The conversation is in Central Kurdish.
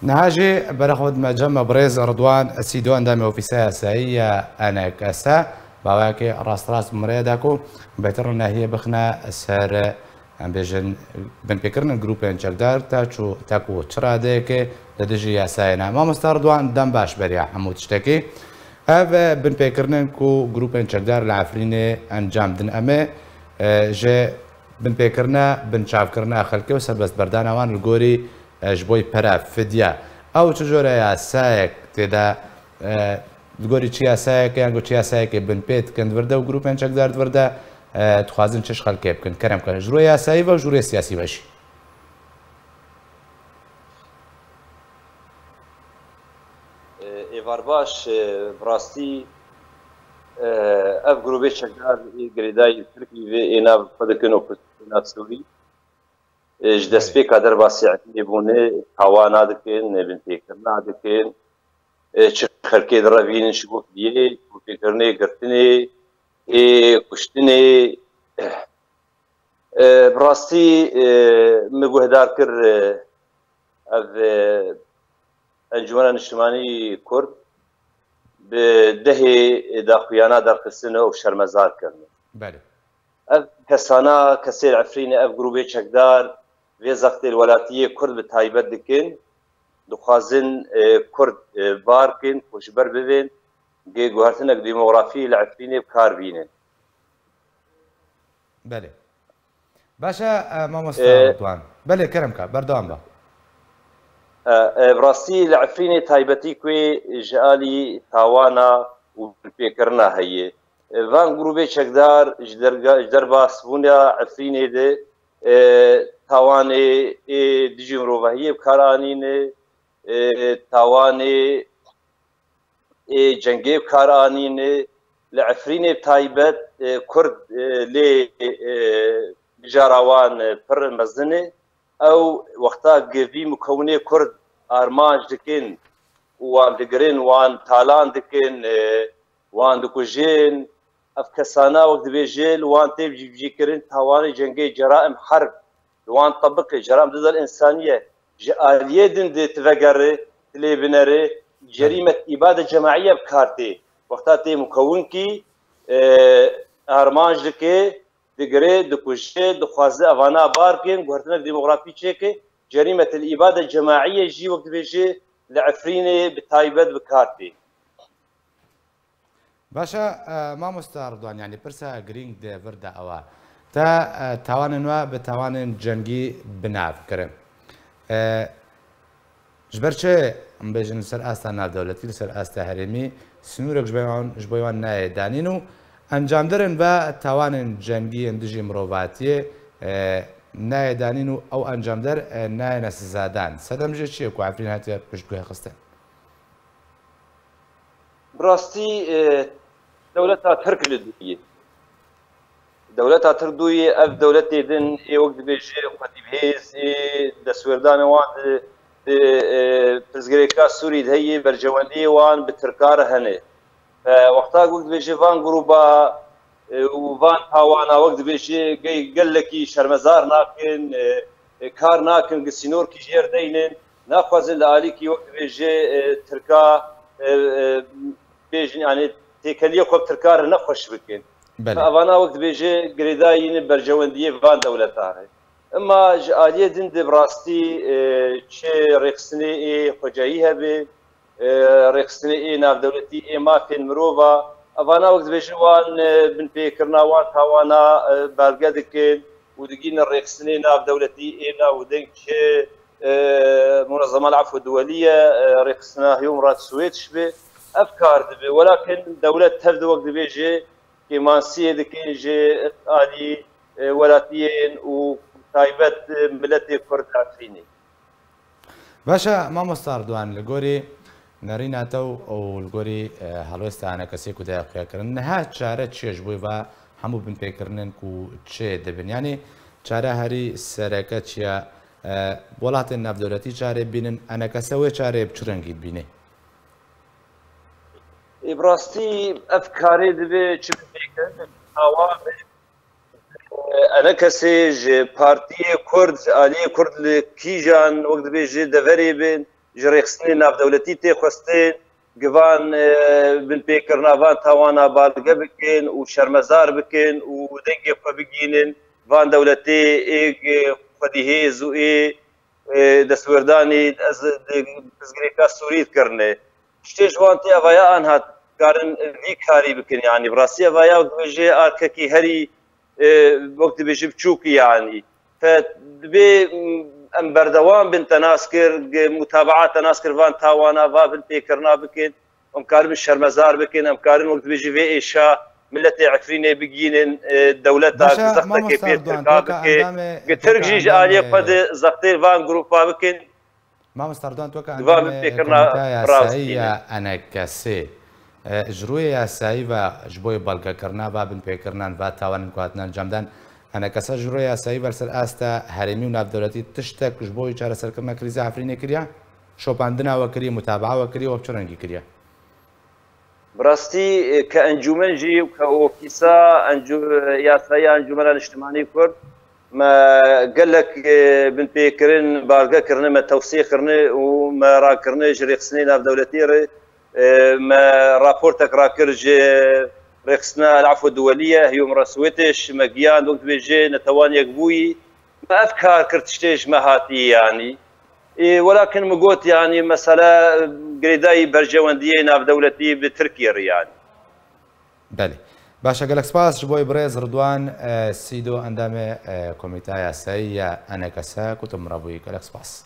نهاجي برخود مجمع بريز رضوان السيدوان دامي وفيسا سايا أنا كاسا باواكي راس مريداكو بيترنا هي بخنا سار ام بيجن بن بيكرن جروب انشردار تاكو تشراديك لدجي ياساينا ما مستردوان دم باش بريا حمود تشتكي هذا بن بيكرن كو جروب انشردار العفريني انجام دن امي جي بن بيكرنا بن شافكرنا خلكي وسبس بردانا وان الجوري جبوي برا فديا او تجورا ياسايك تدا گۆری چیاسایەکە یان گۆ چیاسایەکێ بنپێت کەند وەردە و گروپیان چەکدار وەردە دخوازن چش خەڵکێ بکەن کەرەم کە ژوورە یاسایی بە و ژوورێ سیاسی بەشی ئێوار باش بڕاستی ئەف گروپێ چەکدار گرێدای ترکی ئێنا خۆدەکەن و ناتسووری ji destpêka derbasî lêbûnê hawa nadikin binpêkir nadikin çi xelkê direvînin ji gotiyê pêkirinê girtinê kuştinê bi rastî min guhdar kir ev encumena niştimanî Kurd bi dehê daxuyana derxistin û şermezar kirin ev kesana kesê Efrînê ev grûpê çekdar vê zextê welatiyê Kurd bi taybet dikin dixwazin Kurd barkin xweşber bibên gê guhertinek demografî li Efrînê bi kar bînin. Belê. Başa mamosta Rıdwan. Belê keremka berdewam be. Bi rastî li Efrînê taybetî ku ji alî tawana û pêkirina heye. Van grûpê çekdar ji derbasbûna Efrînê de tawanê dijî mirovahiyê bi kar anîne tawanê cengê bi kar anîne li Efrînê taybet Kurd lê bijara wan pir mezin e ew wexta gevî mukewinê Kurd armanc dikin û wan digirin wan talan dikin wan dikujin ev kesana wek dibêje li wan tê civcîkirin tawanê cengê ceraim herb li wan tebikê ceraim didel insaniye ji aliyê din dê tivegere tilê binere cerîmet îbade cemaîye bi kar tê wexta tê mukewin kî armanc dike digire dikuje dixwaze evana barkin guhertinek demografî çêke cerîmet îbade cemaîye jî wek dibêje li Efrînê bi taybet bi kar tê. باشە مامۆستا ڕدوان ینی پرسە گرنگ دێ وردا ئەوە تا تاوانن وە بە تاوانن جەنگی بنافکردن ji ber çê em bêjin li ser asta navdewletî li ser asta herêmî sinûrek ji bo wan nayê danîn û encamderin ve tawanên cengî yên dijî mirovatiyê nayê danîn û ew encamder nayêne sizadan sedem jê çi ye ku Efrîn hatiye piştgûhê xistin bi rastî dewleta Tirk li dûyê dewleta Tirkiyê ev dewletê din ê wek dibêje xwedîbhêz destwêrdanê wan di pirzgirêka Sûrî de heye bercewendiyê wan bi Tirkar hene wexta wek dibêje van grûpa û van tawana wek dibêje gelekî şermezar nakin kar nakin gisînorkî ji yer deynin naxwazin li alîkî wek dibêje Tirka bêjin yani têkeliya xwe Tirkar nexweş bikin evana wek dibêje girêdayîn bercewendiyê van dewletar e ima ji aliyê din de bi rastî çi rêxistinê xwecayî hebe rêxistinê navdewletî mafên mirova evana wek dibêje wan binpêkirina wan tawana belge dikin û digînin rêxistinê navdewletî navdeng çi منظمة العفو الدولية رئيسنا هيوم رات السويد شبه أفكار دبي ولكن دولة تبدو وقت بيجي كمانسية دكين جي آلي ولاتيين وتايبت ملتي كرد عفريني باشا ما مستار دوان لقوري نارينا تو أو لقوري هلوستا أنا كسيكو داقيا كرن نها تشارة تشيج بويفا همو بن بيكرنن كو تشي دبن يعني تشارة هاري سركة تشيا وڵاتێن ناودەوڵەتی چارێ بینن ئەنە کەسەوەی چارێ بچڕەنگیت بینێ ئیبڕاستی ئەف کارێ دەبێ چ ئەنە کەسێ ji partiyê Kurd aliyê Kurd li kîjan wek dibêje deverê bin جريخسني ناف دولتي تخستين جوان بن بيكرنافان توانا بالغا بكين وشرمزار بكين ودنجي بجينن فان دولتي ايج خديهيز واي دسورداني از بزغريكا سوريت كرنه شتيش وانتي افايا انها كارن في كاري بكين يعني براسي افايا بيجي ارككي هري وقت بيجي بتشوكي يعني فبي ام بردوان بن تناسكر متابعات تناسكر فان تاوانا فابن بيكرنا بكين ام كارم الشرمزار بكين ام كارم وقت بيجي في ايشا ملتي عفريني بجين دولتها زختك كيف تركابك ترجيج آلية قد زختي فان جروبا بكين ما مستردان توقع عندما كوميتايا سعية أنا كسي جروية سعيبة جبوي بالكا كرنا بابن بيكرنان فات تاوان كواتنا الجمدان أنا كسر جروية سعيبة سر أستا هرمي وناف دولتي تشتك جبوي شارع سر كرنا كريزة عفريني كريا شو باندنا وكري متابعة وكري وبشرنجي كريا براستي كأنجومن جي وكأوفيسا ياسايا أنجومن الاجتماعي كرد ما قال لك بن بيكرن بارقا كرنا ما توصيه كرنا وما را كرنا جري خسنين في دولتي ما رابورتك راكرج رخصنا العفو الدوليه هي مرسويتش مقيان وقت بيجي نتوان يقبوي ما افكار كرتشتيش ما هاتي يعني ولكن مقوت يعني مسألة قريداي برجواندية في دولتي بتركيا يعني بله باشا قالك سباس جبوي بريز رضوان سيدو اندامي كوميتايا سيئة انا كسا كتم رابوي قالك سباس